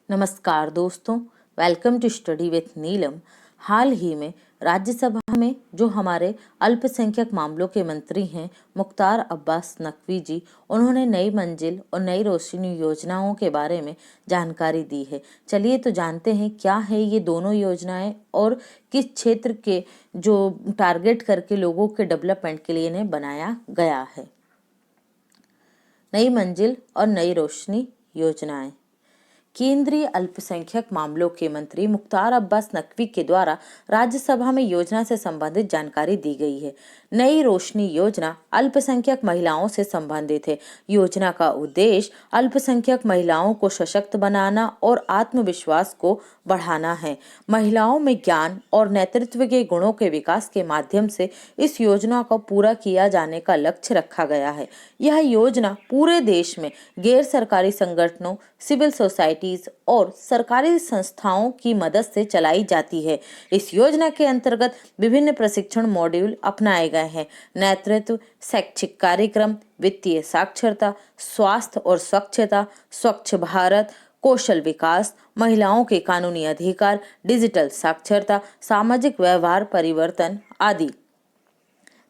नमस्कार दोस्तों, welcome to study with नीलम। हाल ही में राज्यसभा में जो हमारे अल्पसंख्यक मामलों के मंत्री हैं मुख्तार अब्बास नकवी जी, उन्होंने नई मंजिल और नई रोशनी योजनाओं के बारे में जानकारी दी है। चलिए तो जानते हैं क्या है ये दोनों योजनाएं और किस क्षेत्र के जो टारगेट करके लोगों के डेवलपमेंट के लिए इन्हें बनाया गया है। नई मंजिल और नई रोशनी योजनाएं। केंद्रीय अल्पसंख्यक मामलों के मंत्री मुख्तार अब्बास नकवी के द्वारा राज्यसभा में योजना से संबंधित जानकारी दी गई है। नई रोशनी योजना अल्पसंख्यक महिलाओं से संबंधित है। योजना का उद्देश्य अल्पसंख्यक महिलाओं को सशक्त बनाना और आत्मविश्वास को बढ़ाना है। महिलाओं में ज्ञान और नेतृत्व के गुणों के विकास के माध्यम से इस योजना को पूरा किया जाने का लक्ष्य रखा गया है। यह योजना पूरे देश में गैर सरकारी संगठनों, सिविल सोसाइटीज और सरकारी संस्थाओं की मदद से चलाई जाती है। इस योजना के अंतर्गत विभिन्न प्रशिक्षण मॉड्यूल अपनाए गए हैं। नेतृत्व, शैक्षिक कार्यक्रम, वित्तीय साक्षरता, स्वास्थ्य और स्वच्छता, स्वच्छ भारत, कौशल विकास, महिलाओं के कानूनी अधिकार, डिजिटल साक्षरता, सामाजिक व्यवहार परिवर्तन आदि।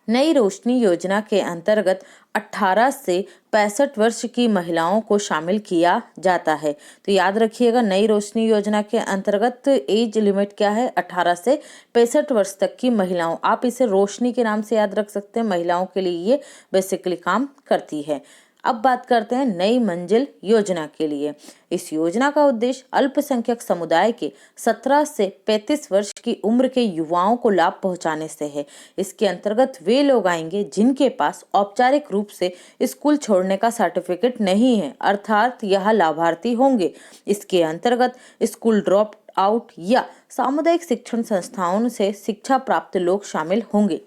नई रोशनी योजना के अंतर्गत 18 से 65 वर्ष की महिलाओं को शामिल किया जाता है। तो याद रखिएगा, नई रोशनी योजना के अंतर्गत एज लिमिट क्या है? 18 से 65 वर्ष तक की महिलाओं। आप इसे रोशनी के नाम से याद रख सकते हैं। महिलाओं के लिए ये बेसिकली काम करती है। अब बात करते हैं नई मंजिल योजना के लिए। इस योजना का उद्देश्य अल्पसंख्यक समुदाय के 17 से 35 वर्ष की उम्र के युवाओं को लाभ पहुंचाने से है। इसके अंतर्गत वे लोग आएंगे जिनके पास औपचारिक रूप से स्कूल छोड़ने का सर्टिफिकेट नहीं है, अर्थात यह लाभार्थी होंगे। इसके अंतर्गत स्कूल ड्रॉप आउट या सामुदायिक शिक्षण संस्थाओं से शिक्षा प्राप्त लोग शामिल होंगे।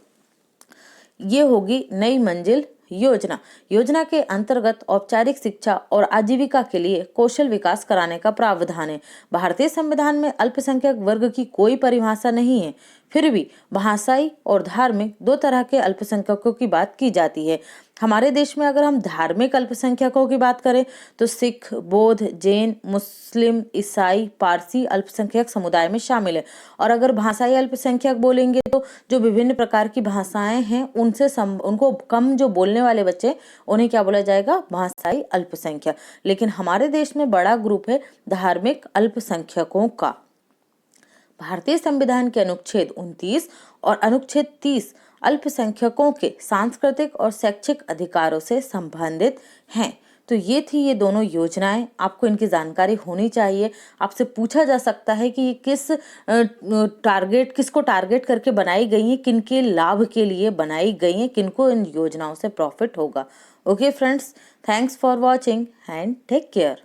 ये होगी नई मंजिल योजना। योजना के अंतर्गत औपचारिक शिक्षा और आजीविका के लिए कौशल विकास कराने का प्रावधान है। भारतीय संविधान में अल्पसंख्यक वर्ग की कोई परिभाषा नहीं है, फिर भी भाषाई और धार्मिक दो तरह के अल्पसंख्यकों की बात की जाती है। हमारे देश में अगर हम धार्मिक अल्पसंख्यकों की बात करें तो सिख, बौद्ध, जैन, मुस्लिम, ईसाई, पारसी अल्पसंख्यक समुदाय में शामिल है। और अगर भाषाई अल्पसंख्यक बोलेंगे तो जो विभिन्न प्रकार की भाषाएं हैं उनसे उनको कम जो बोलने वाले बच्चे, उन्हें क्या बोला जाएगा? भाषाई अल्पसंख्यक। लेकिन हमारे देश में बड़ा ग्रुप है धार्मिक अल्पसंख्यकों का। भारतीय संविधान के अनुच्छेद 29 और अनुच्छेद 30 अल्पसंख्यकों के सांस्कृतिक और शैक्षिक अधिकारों से संबंधित हैं। तो ये थी ये दोनों योजनाएं। आपको इनकी जानकारी होनी चाहिए। आपसे पूछा जा सकता है कि ये किसको टारगेट करके बनाई गई हैं, किनके लाभ के लिए बनाई गई हैं, किनको इन योजनाओं से प्रॉफिट होगा। Okay friends, thanks for watching and take care.